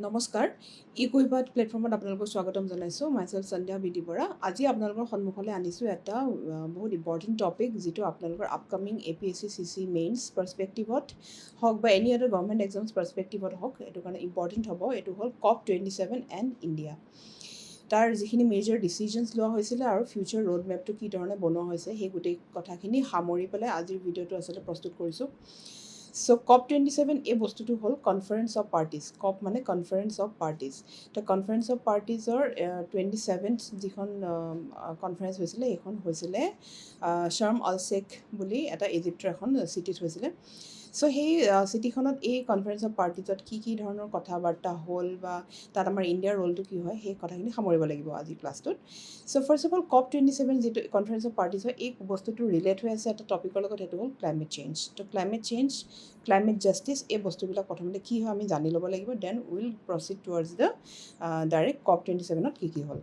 নমস্কাৰ eKuhipath প্লেটফৰ্মত আপোনালোকক স্বাগতম জনাইছোঁ মাইছেল্ফ সন্ধ্যা বিধি বৰা আজি আপোনালোকৰ সন্মুখলৈ আনিছোঁ এটা বহুত ইম্পৰ্টেণ্ট টপিক যিটো আপোনালোকৰ আপকামিং APSC CCE মেইনছ পাৰ্সপেক্টিভত হওক বা এনি আদাৰ গভৰ্ণমেণ্ট এক্সামছ পাৰ্সপেক্টিভত হওক এইটো কাৰণে ইম্পৰ্টেণ্ট হ'ব এইটো হ'ল COP27 এণ্ড ইণ্ডিয়া তাৰ যিখিনি মেজৰ ডিচিজনছ লোৱা হৈছিলে আৰু ফিউচাৰ ৰোড মেপটো কি ধৰণে বনোৱা হৈছে সেই গোটেই কথাখিনি সামৰি পেলাই আজিৰ ভিডিঅ'টো আচলতে প্ৰস্তুত কৰিছোঁ So COP27 এই বস্তুটো হ'ল কনফাৰেন্স অফ পাৰ্টিজ COP মানে কনফাৰেন্স অফ পাৰ্টিজ তো কনফাৰেন্স অফ পাৰ্টিজৰ 27th যিখন কনফাৰেন্স হৈছিলে এইখন হৈছিলে শাৰ্ম আল শ্বেখ বুলি এটা ইজিপ্তৰ এখন চিটিত হৈছিলে সো সেই চিটিখনত এই কনফাৰেন্স অফ পাৰ্টিজত কি ধৰণৰ কথাবাৰ্তা হ'ল বা তাত আমাৰ ইণ্ডিয়াৰ ৰোলটো কি হয় সেই কথাখিনি সামৰিব লাগিব আজি ক্লাছটোত so first of all COP27 যিটো কনফাৰেন্স অফ পাৰ্টিজ হয় এই বস্তুটো ৰিলেট হৈ আছে এটা টপিকৰ লগত সেইটো হ'ল ক্লাইমেট চেঞ্জ তো ক্লাইমেট চেঞ্জ ক্লাইমেট জাষ্টিছ এই বস্তুবিলাক প্ৰথমতে কি হয় আমি জানি ল'ব লাগিব then will proceed towards the direct COP27ত কি হ'ল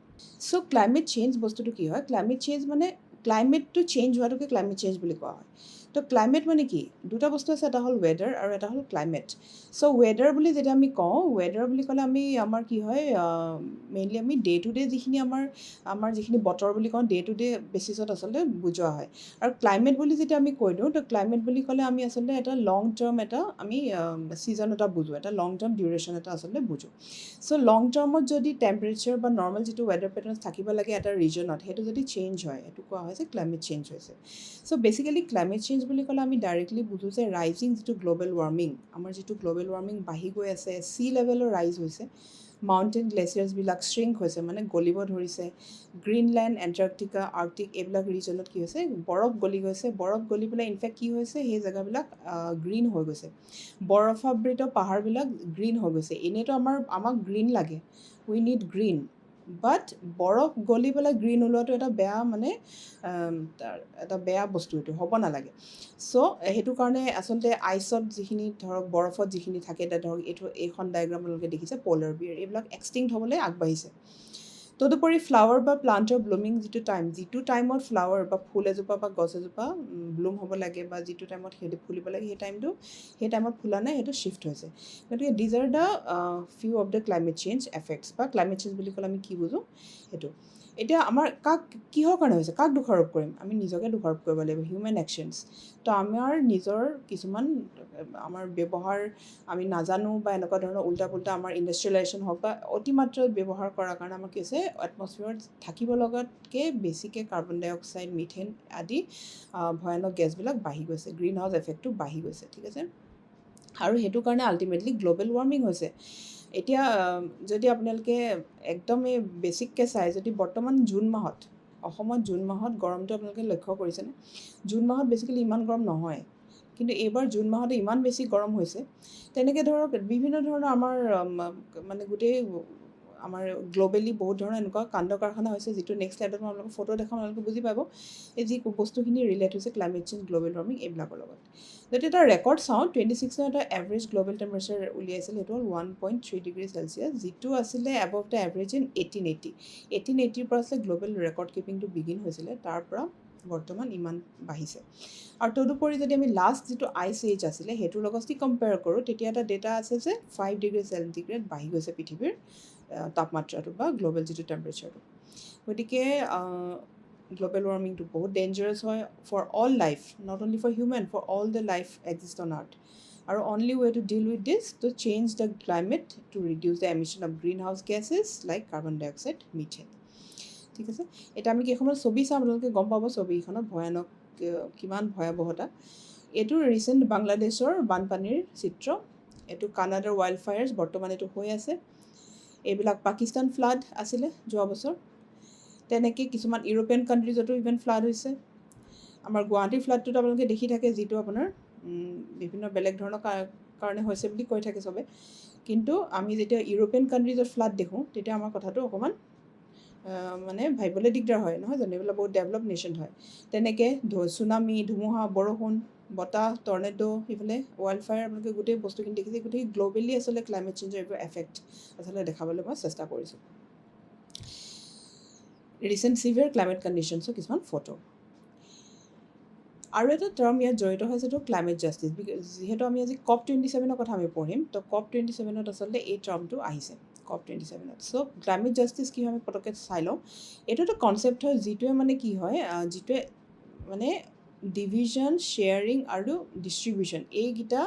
সো ক্লাইমেট চেঞ্জ বস্তুটো কি হয় ক্লাইমেট চেঞ্জ মানে ক্লাইমেটটো চেঞ্জ হোৱাটোকে ক্লাইমেট চেঞ্জ বুলি কোৱা হয় তো ক্লাইমেট মানে কি দুটা বস্তু আছে এটা হ'ল ৱেডাৰ আৰু এটা হ'ল ক্লাইমেট সো ৱেডাৰ বুলি যেতিয়া আমি কওঁ ৱেডাৰ বুলি ক'লে আমি আমাৰ কি হয় মেইনলি আমি ডে টু ডে যিখিনি আমাৰ যিখিনি বতৰ বুলি কওঁ ডে টু ডে বেচিছত আচলতে বুজোৱা হয় আৰু ক্লাইমেট বুলি যেতিয়া আমি কৈ দিওঁ তো ক্লাইমেট বুলি ক'লে আমি আচলতে এটা লং টাৰ্ম এটা আমি ছিজন এটা বুজোঁ এটা লং টাৰ্ম ডিউৰেশ্যন এটা আচলতে বুজোঁ সো লং টাৰ্মত যদি টেম্পাৰেচাৰ বা নৰ্মেল যিটো ৱেডাৰ পেটাৰ্ণ থাকিব লাগে এটা ৰিজনত সেইটো যদি চেঞ্জ হয় এইটো কোৱা হয় যে ক্লাইমেট চেঞ্জ হৈছে সো বেচিকেলি ক্লাইমেট চেঞ্জ বুলি ক'লে আমি ডাইৰেক্টলি বুজোঁ যে ৰাইজিং যিটো গ্ল'বেল ৱাৰ্মিং আমাৰ যিটো গ্ল'বেল ৱাৰ্মিং বাঢ়ি গৈ আছে চি লেভেলৰ ৰাইজ হৈছে মাউণ্টেইন গ্লেচিয়াৰ্ছবিলাক শ্ৰিংক হৈছে মানে গলিব ধৰিছে গ্ৰীণলেণ্ড এণ্টাৰ্কটিকা আৰ্কটিক এইবিলাক ৰিজনত কি হৈছে বৰফ গলি গৈছে বৰফ গলি পেলাই ইনফেক্ট কি হৈছে সেই জেগাবিলাক গ্ৰীণ হৈ গৈছে বৰফাবৃত পাহাৰবিলাক গ্ৰীণ হৈ গৈছে এনেইতো আমাক গ্ৰীণ লাগে উই নিড গ্ৰীণ বাট বৰফ গলি পেলাই গ্ৰীণ ওলোৱাটো এটা বেয়া মানে এটা বেয়া বস্তু এইটো হ'ব নালাগে চ' সেইটো কাৰণে আচলতে আইচত যিখিনি ধৰক বৰফত যিখিনি থাকে এতিয়া ধৰক এইখন ডায়েগ্ৰাম আপোনালোকে দেখিছে প'লাৰ বিয়াৰ এইবিলাক এক্সটিংক্ট হ'বলৈ আগবাঢ়িছে তদুপৰি ফ্লাৱাৰ বা প্লাণ্টৰ ব্লুমিং যিটো টাইমত ফ্লাৱাৰ বা ফুল এজোপা বা গছ এজোপা ব্লুম হ'ব লাগে বা যিটো টাইমত সেইটো ফুলিব লাগে সেই টাইমত ফুলা নাই সেইটো শ্বিফ্ট হৈছে গতিকে these are the few of the climate change effects বা ক্লাইমেট চেঞ্জ বুলি ক'লে আমি কি বুজোঁ সেইটো এতিয়া আমাৰ কিহৰ কাৰণে হৈছে কাক দোষাৰোপ কৰিম আমি নিজকে দোষাৰোপ কৰিব লাগিব হিউমেন একশ্যনছ তো আমাৰ নিজৰ কিছুমান আমাৰ ব্যৱহাৰ আমি নাজানো বা এনেকুৱা ধৰণৰ উল্টা পুল্টা আমাৰ ইণ্ডাষ্ট্ৰিয়েলাইজেশ্যন হওক বা অতিমাত্ৰাত ব্যৱহাৰ কৰাৰ কাৰণে আমাৰ কি হৈছে এটমছফিয়াৰত থাকিব লগাতকৈ বেছিকৈ কাৰ্বন ডাই অক্সাইড মিথেন আদি ভয়ানক গেছবিলাক বাঢ়ি গৈছে গ্ৰীণ হাউচ এফেক্টটো বাঢ়ি গৈছে ঠিক আছে আৰু সেইটো কাৰণে আল্টিমেটলি গ্ল'বেল ৱাৰ্মিং হৈছে এতিয়া যদি আপোনালোকে একদমেই বেছিককৈ চাই যদি বৰ্তমান জুন মাহত অসমত জুন মাহত গৰমটো আপোনালোকে লক্ষ্য কৰিছেনে জুন মাহত বেছিকেলি ইমান গৰম নহয় কিন্তু এইবাৰ জুন মাহতে ইমান বেছি গৰম হৈছে তেনেকৈ ধৰক বিভিন্ন ধৰণৰ আমাৰ মানে গোটেই আমাৰ গ্ল'বেলি বহুত ধৰণৰ এনেকুৱা কাণ্ড কাৰখানা হৈছে যিটো নেক্সট স্লাইডত মই আপোনালোকক ফটো দেখাম আপোনালোকে বুজি পাব এই যি বস্তুখিনি ৰিলেট হৈছে ক্লাইমেট চেঞ্জ গ্ল'বেল ৱাৰ্মিং এইবিলাকৰ লগত যদি এটা ৰেকৰ্ড চাওঁ 26 এটা এভাৰেজ গ্ল'বেল টেম্পাৰেচাৰ উলিয়াইছিল সেইটো হ'ল 1.3 ডিগ্ৰী চেলচিয়াছ যিটো আছিলে এবভ দ্য এভাৰেজ ইন 1880 পৰা আছিলে গ্ল'বেল ৰেকৰ্ড কিপিংটো বিগিন হৈছিলে তাৰ পৰা বৰ্তমান ইমান বাঢ়িছে আৰু তদুপৰি যদি আমি লাষ্ট যিটো আইচ এজ আছিলে সেইটোৰ লগত যদি কম্পেয়াৰ কৰোঁ তেতিয়া এটা ডেটা আছে যে 5 ডিগ্ৰী চেণ্টিগ্ৰেড বাঢ়ি গৈছে পৃথিৱীৰ তাপমাত্ৰাটো বা গ্ল'বেল যিটো টেম্পাৰেচাৰটো গতিকে গ্ল'বেল ৱাৰ্মিংটো বহুত ডেঞ্জাৰাছ হয় for all life not only for human for all the life exist on earth আৰু only way to deal with this to change the climate to reduce the emission of green house gases like carbon dioxide methane ঠিক আছে এতিয়া আমি কেইখনমান ছবি চাম আপোনালোকে গম পাব ছবিখনত ভয়ানক কিমান ভয়াৱহতা এইটো ৰিচেণ্ট বাংলাদেশৰ বানপানীৰ চিত্ৰ এইটো কানাডাৰ ৱাইল্ড ফায়াৰ্ছ বৰ্তমান এইটো হৈ আছে এইবিলাক পাকিস্তান ফ্লাড আছিলে যোৱা বছৰ তেনেকৈ কিছুমান ইউৰোপিয়ান কাণ্ট্ৰিজতো ইভেন ফ্লাড হৈছে আমাৰ গুৱাহাটীৰ ফ্লাডটোত আপোনালোকে দেখি থাকে যিটো আপোনাৰ বিভিন্ন বেলেগ ধৰণৰ কাৰণে হৈছে বুলি কৈ থাকে চবে কিন্তু আমি যেতিয়া ইউৰোপিয়ান কাণ্ট্ৰিজত ফ্লাড দেখোঁ তেতিয়া আমাৰ কথাটো অকণমান মানে ভাবিবলৈ দিগদাৰ হয় নহয় জানো এইবিলাক বহুত ডেভেলপ নেশ্যন হয় তেনেকৈ চুনামি ধুমুহা বৰষুণ বতাহ টৰ্নেডো সেইফালে ৱাইল্ড ফায়াৰ আপোনালোকে গোটেই বস্তুখিনি দেখিছে গোটেই গ্ল'বেলি আচলতে ক্লাইমেট চেঞ্জৰ এইবোৰ এফেক্ট আচলতে দেখাবলৈ মই চেষ্টা কৰিছোঁ ৰিচেণ্ট চিভিয়াৰ ক্লাইমেট কণ্ডিশ্যনছৰ কিছুমান ফটো আৰু এটা টাৰ্ম ইয়াত জড়িত হৈছে এইটো ক্লাইমেট জাষ্টিছ, যিহেতু আমি আজি COP27 কথা আমি পঢ়িম, তো COP27 আচলতে এই টাৰ্মটো আহিছে COP27। চ' ক্লাইমেট জাষ্টিছ কি হয় আমি পটককৈ চাই লওঁ। এইটো এটা কনচেপ্ট হয় যিটোৱে মানে কি হয়, যিটোৱে মানে ডিভিজন, শ্বেয়াৰিং আৰু ডিষ্ট্ৰিবিউশ্যন এইকেইটা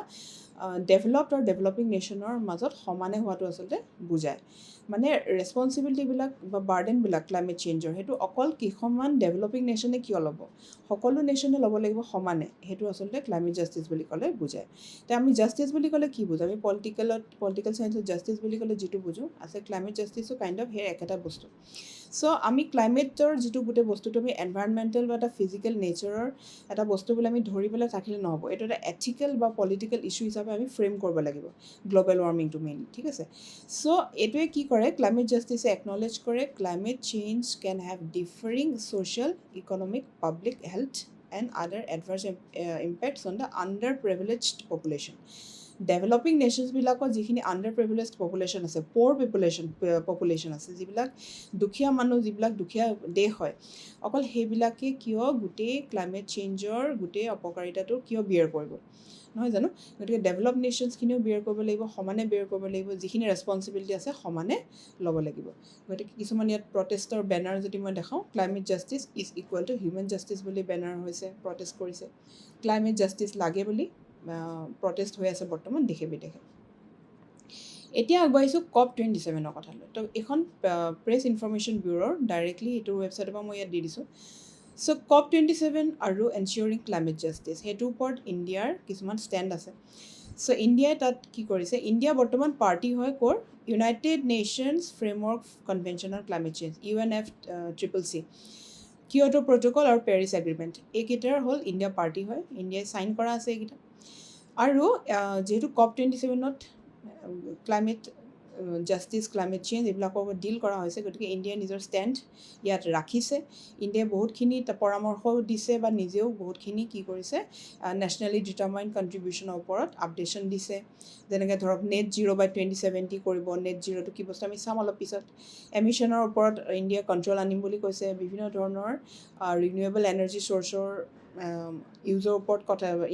ডেভেলপড আৰু ডেভেলপিং নেশ্যনৰ মাজত সমানে হোৱাটো আচলতে বুজায়। মানে ৰেচপনচিবিলিটিবিলাক বা বাৰ্ডেনবিলাক ক্লাইমেট চেঞ্জৰ সেইটো অকল কেইখনমান ডেভেলপিং নেশ্যনে কিয় ল'ব, সকলো নেশ্যনে ল'ব লাগিব সমানে, সেইটো আচলতে ক্লাইমেট জাষ্টিছ বুলি ক'লে বুজায়। এতিয়া আমি জাষ্টিছ বুলি ক'লে কি বুজো, আমি পলিটিকেল চায়েন্সত জাষ্টিছ বুলি ক'লে যিটো বুজোঁ আছে ক্লাইমেট জাষ্টিছো কাইণ্ড অফ সেই একেটা বস্তু। চ' আমি ক্লাইমেটৰ যিটো গোটেই বস্তুটো আমি এনভাইৰনমেণ্টেল বা এটা ফিজিকেল নেচাৰৰ এটা বস্তু বুলি আমি ধৰি পেলাই থাকিলে নহ'ব, এইটো এটা এথিকেল বা পলিটিকেল ইছ্যু হিচাপে আমি ফ্ৰেম কৰিব লাগিব গ্ল'বেল ৱাৰ্মিংটো মেইনলি, ঠিক আছে। চ' এইটোৱে কি কৰে, ক্লাইমেট জাষ্টিছে একনলেজ কৰে climate change can have differing social, economic, public health and other adverse impacts on the underprivileged population. Developing নেশ্যনছবিলাকত যিখিনি আণ্ডাৰ প্ৰিভিলেজড পপুলেশ্যন আছে, প'ৰ পপুলেশ্যন আছে, যিবিলাক দুখীয়া মানুহ, যিবিলাক দুখীয়া দেশ হয়, অকল সেইবিলাকে কিয় গোটেই ক্লাইমেট চেঞ্জৰ গোটেই অপকাৰিতাটো কিয় বিয়াৰ কৰিব, নহয় জানো? গতিকে ডেভেলপ নেশ্যনছখিনিও বিয়াৰ কৰিব লাগিব, সমানে বিয়াৰ কৰিব লাগিব, যিখিনি ৰেচপনচিবিলিটি আছে সমানে ল'ব লাগিব। গতিকে কিছুমান ইয়াত প্ৰটেষ্টৰ বেনাৰ যদি মই দেখাওঁ, climate justice is equal to human justice বুলি বেনাৰ হৈছে, প্ৰটেষ্ট কৰিছে। ক্লাইমেট জাষ্টিছ লাগে বুলি প্ৰটেষ্ট হৈ আছে বৰ্তমান দেশে বিদেশে। এতিয়া আগবাঢ়িছোঁ COP27 কথালৈ। তো এইখন প্ৰেছ ইনফৰমেশ্যন ব্যুৰৰ ডাইৰেক্টলি এইটোৰ ৱেবছাইটৰ পৰা মই ইয়াত দি দিছোঁ। চ' COP27 আৰু এনচিয়ৰিং ক্লাইমেট জাষ্টিছ সেইটোৰ ওপৰত ইণ্ডিয়াৰ কিছুমান ষ্টেণ্ড আছে। চ' ইণ্ডিয়াই তাত কি কৰিছে, ইণ্ডিয়া বৰ্তমান পাৰ্টি হয় ক'ৰ, United nations framework convention on climate change UNFCCC, Kyoto protocol আৰু পেৰিছ এগ্ৰিমেণ্ট, এইকেইটাৰ হ'ল ইণ্ডিয়া পাৰ্টি হয়, ইণ্ডিয়াই ছাইন কৰা আছে এইকেইটা। আৰু যিহেতু COP27ত ক্লাইমেট জাষ্টিছ, ক্লাইমেট চেঞ্জ এইবিলাকৰ ওপৰত ডিল কৰা হৈছে, গতিকে ইণ্ডিয়াই নিজৰ ষ্টেণ্ড ইয়াত ৰাখিছে। ইণ্ডিয়াই বহুতখিনি পৰামৰ্শও দিছে বা নিজেও বহুতখিনি কি কৰিছে, নেশ্যনেলি ডিটাৰমাইণ্ড কণ্ট্ৰিবিউশ্যনৰ ওপৰত আপডেশ্যন দিছে। যেনেকৈ ধৰক নেট জিৰ' বাই 2070 কৰিব, নেট জিৰ'টো কি বস্তু আমি চাম অলপ পিছত। এমিশ্যনৰ ওপৰত ইণ্ডিয়াই কণ্ট্ৰল আনিম বুলি কৈছে, বিভিন্ন ধৰণৰ ৰিনিউৱেবল এনাৰ্জি চ'ৰ্চৰ ইউজৰ ওপৰত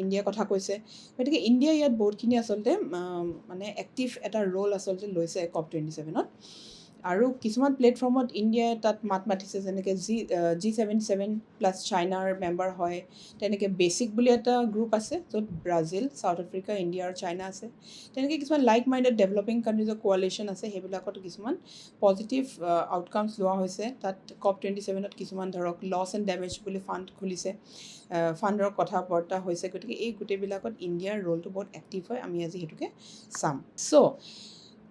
ইণ্ডিয়াই কথা কৈছে। গতিকে ইণ্ডিয়াই ইয়াত বহুতখিনি আচলতে মানে এক্টিভ এটা ৰ'ল আচলতে লৈছে COP27ত। আৰু কিছুমান প্লেটফৰ্মত ইণ্ডিয়াই তাত মাত মাতিছে, যেনেকৈ G77 প্লাছ চাইনাৰ মেম্বাৰ হয়, তেনেকৈ বেচিক বুলি এটা গ্ৰুপ আছে য'ত ব্ৰাজিল, ছাউথ আফ্ৰিকা, ইণ্ডিয়া আৰু চাইনা আছে। তেনেকৈ কিছুমান লাইক মাইণ্ডেড ডেভেলপিং কাণ্ট্ৰিজৰ কোৱালিশ্যন আছে, সেইবিলাকতো কিছুমান পজিটিভ আউটকামছ লোৱা হৈছে। তাত COP27ত কিছুমান ধৰক লছ এণ্ড ডেমেজ বুলি ফাণ্ড খুলিছে, ফাণ্ডৰ কথা বাৰ্তা হৈছে। গতিকে এই গোটেইবিলাকত ইণ্ডিয়াৰ ৰ'লটো বহুত এক্টিভ হয়, আমি আজি সেইটোকে চাম। চ'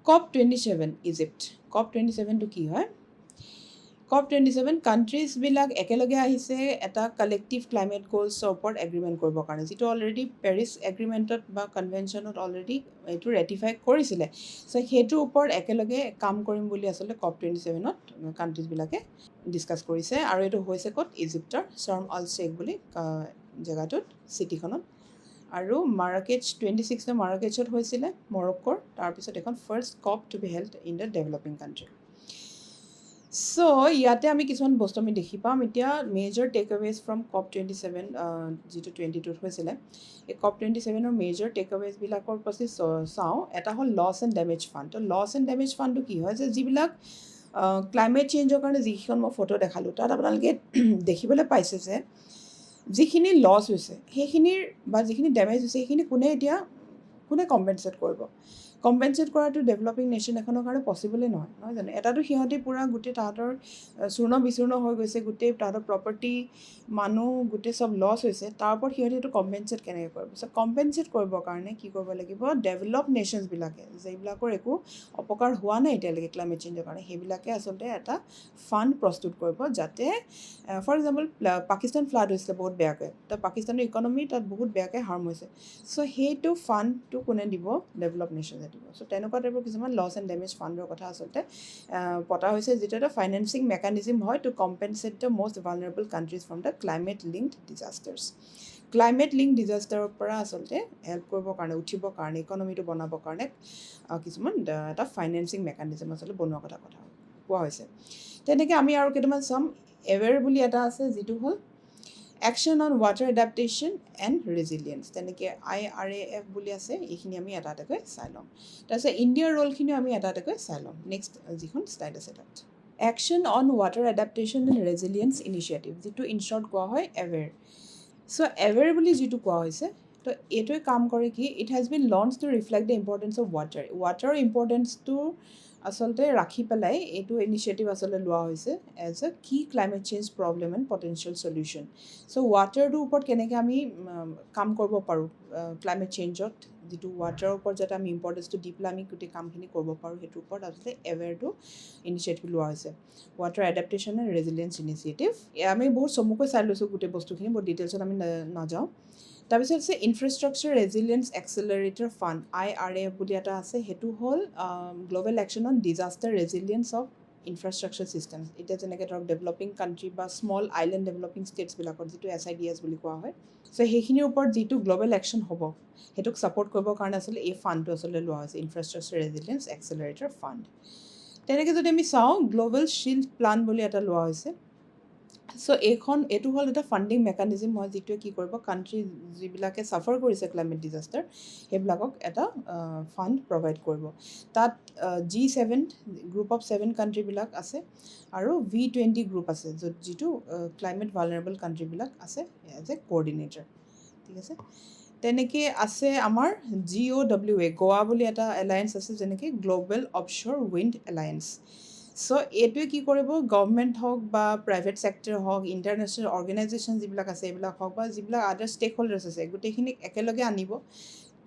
COP27 ইজিপ্ত, COP27টো কি হয়, COP27 কাণ্ট্ৰিজবিলাক একেলগে আহিছে এটা কালেক্টিভ ক্লাইমেট গ'লছৰ ওপৰত এগ্ৰিমেণ্ট কৰিবৰ কাৰণে, যিটো অলৰেডি পেৰিছ এগ্ৰিমেণ্টত বা কনভেনশ্যনত অলৰেডি এইটো ৰেটিফাই কৰিছিলে। চ' সেইটোৰ ওপৰত একেলগে কাম কৰিম বুলি আচলতে COP27ত কাণ্ট্ৰিজবিলাকে ডিছকাছ কৰিছে। আৰু এইটো হৈছে ক'ত, ইজিপ্তৰ শৰ্ম আল শ্বেখ বুলি জেগাটোত, চিটিখনত। আৰু মাৰাকেচ 26 মাৰাকেচত হৈছিলে মৰক্কোৰ, তাৰপিছত এখন first COP to be held in the developing country. So' ইয়াতে আমি কিছুমান বস্তু আমি দেখি পাম। এতিয়া মেজৰ টেক এৱেজ ফ্ৰম COP27 যিটো 22ত হৈছিলে, এই COP27ৰ মেজৰ টেক এৱেজবিলাকৰ পাছত চাওঁ। এটা হ'ল লছ এণ্ড ডেমেজ ফাণ্ড। তো লছ এণ্ড ডেমেজ ফাণ্ডটো কি হয়, যে যিবিলাক ক্লাইমেট চেঞ্জৰ কাৰণে যিকেইখন মই ফটো দেখালোঁ, তাত আপোনালোকে দেখিবলৈ পাইছে যে যিখিনি লছ হৈছে সেইখিনিৰ বা যিখিনি ডেমেজ হৈছে সেইখিনি কোনে কম্পেনছেট কৰিব। কম্পেনছেট কৰাটো ডেভেলপিং নেশ্যন এখনৰ কাৰণে পচিবলেই নহয় জানো। এটাতো সিহঁতি পূৰা গোটেই তাহাঁতৰ চূৰ্ণ বিচূৰ্ণ হৈ গৈছে, গোটেই তাহাঁতৰ প্ৰপাৰ্টি, মানুহ গোটেই চব লছ হৈছে, তাৰ ওপৰত সিহঁতি এইটো কম্পেনছেট কেনেকৈ কৰিব। চ' কম্পেনছেট কৰিবৰ কাৰণে কি কৰিব লাগিব, ডেভেলপ নেশ্যনছবিলাকে যিবিলাকৰ একো অপকাৰ হোৱা নাই এতিয়ালৈকে ক্লাইমেট চেঞ্জৰ কাৰণে, সেইবিলাকে আচলতে এটা ফাণ্ড প্ৰস্তুত কৰিব, যাতে ফৰ এক্সাম্পল পাকিস্তান ফ্লাড হৈছিলে বহুত বেয়াকৈ, তো পাকিস্তানৰ ইকনমি তাত বহুত বেয়াকৈ হাৰ্ম হৈছে। চ' সেইটো ফাণ্ডটো কোনে দিব, ডেভেলপ নেশ্যনে দিব। চ' তেনেকুৱা টাইপৰ কিছুমান লছ এণ্ড ডেমেজ ফাণ্ডৰ কথা আচলতে পতা হৈছে, যিটো এটা ফাইনেন্সিং মেকানিজিম হয় to compensate the most vulnerable countries from the climate linked disasters. Climate link ডিজাষ্টাৰৰ পৰা আচলতে হেল্প কৰিবৰ কাৰণে, উঠিবৰ কাৰণে, ইকনমিটো বনাবৰ কাৰণে কিছুমান এটা ফাইনেন্সিং মেকানিজিম আচলতে বনোৱাৰ কথা কোৱা হৈছে। তেনেকৈ আমি আৰু কেইটামান চাম। এৱেৰ বুলি এটা আছে, যিটো হ'ল Action on water adaptation and resilience. তেনেকৈ IRAF বুলি আছে, এইখিনি আমি এটা এটাকৈ চাই ল'ম। তাৰপিছত ইণ্ডিয়াৰ ৰ'লখিনিও আমি এটা এটাকৈ চাই ল'ম নেক্সট যিখন শ্লাইড আছে তাত। Action on water adaptation and resilience initiative, যিটো ইন শ্বৰ্ট কোৱা হয় AWARE। চ' AWARE বুলি যিটো কোৱা হৈছে, তো এইটোৱে কাম কৰে কি, it has been launch to reflect the importance of water. ৱাটাৰৰ ইম্পৰ্টেঞ্চটো আচলতে ৰাখি পেলাই এইটো ইনিচিয়েটিভ আচলতে লোৱা হৈছে as a key climate change problem and potential solution. So' ৱাটাৰটোৰ ওপৰত কেনেকৈ আমি কাম কৰিব পাৰোঁ, ক্লাইমেট চেঞ্জত যিটো ৱাটাৰৰ ওপৰত যাতে আমি ইম্পৰ্টেঞ্চটো দি পেলাই আমি গোটেই কামখিনি কৰিব পাৰোঁ, সেইটোৰ ওপৰত আচলতে AWAREটো ইনিচিয়েটিভ লোৱা হৈছে, ৱাটাৰ এডাপ্টেশ্যন এণ্ড ৰেজিলিয়েঞ্চ ইনিচিয়েটিভ। আমি বহুত চমুকৈ চাই লৈছোঁ গোটেই বস্তুখিনি, বহুত ডিটেইলছত আমি নাযাওঁ। তাৰপিছত আছে infrastructure resilience accelerator fund, IRAF বুলি এটা আছে, সেইটো হ'ল global action on disaster resilience of infrastructure systems. এতিয়া যেনেকৈ ধৰক ডেভেলপিং কাণ্ট্ৰি বা স্মল আইলেণ্ড ডেভেলপিং ষ্টেটছবিলাকত যিটো SIDS বুলি কোৱা হয়, চ' সেইখিনিৰ ওপৰত যিটো গ্ল'বেল একশ্যন হ'ব, সেইটোক ছাপৰ্ট কৰিবৰ কাৰণে আচলতে এই ফাণ্ডটো আচলতে লোৱা হৈছে, ইনফ্ৰাষ্ট্ৰাকচাৰ ৰেজিলিয়েঞ্চ এক্সেলাৰেটৰ ফাণ্ড। তেনেকৈ যদি আমি চাওঁ, গ্ল'বেল শ্বিল্ড প্লান বুলি এটা লোৱা হৈছে। চ' এইটো হ'ল এটা ফাণ্ডিং মেকানিজিম হয়, যিটোৱে কি কৰিব, কাণ্ট্ৰি যিবিলাকে ছাফাৰ কৰিছে ক্লাইমেট ডিজাষ্টাৰ, সেইবিলাকক এটা ফাণ্ড প্ৰভাইড কৰিব। তাত G7 গ্ৰুপ অফ 7 কাণ্ট্ৰিবিলাক আছে আৰু V20 গ্ৰুপ আছে, যিটো ক্লাইমেট ভালনাৰেবল কাণ্ট্ৰিবিলাক আছে এজ এ কোঅৰ্ডিনেটৰ। ঠিক আছে, তেনেকৈ আছে আমাৰ GOWA, গোৱা বুলি এটা এলায়েন্স আছে, যেনেকৈ গ্ল'বেল অফশ্ব'ৰ উইণ্ড এলায়েন্স। চ' এইটোৱে কি কৰিব, গভৰ্ণমেণ্ট হওক বা প্ৰাইভেট ছেক্টৰ হওক, ইণ্টাৰনেশ্যনেল অৰ্গেনাইজেশ্যন যিবিলাক আছে এইবিলাক হওক, বা যিবিলাক আদাৰ ষ্টেক হোল্ডাৰ্ছ আছে, গোটেইখিনিক একেলগে আনিব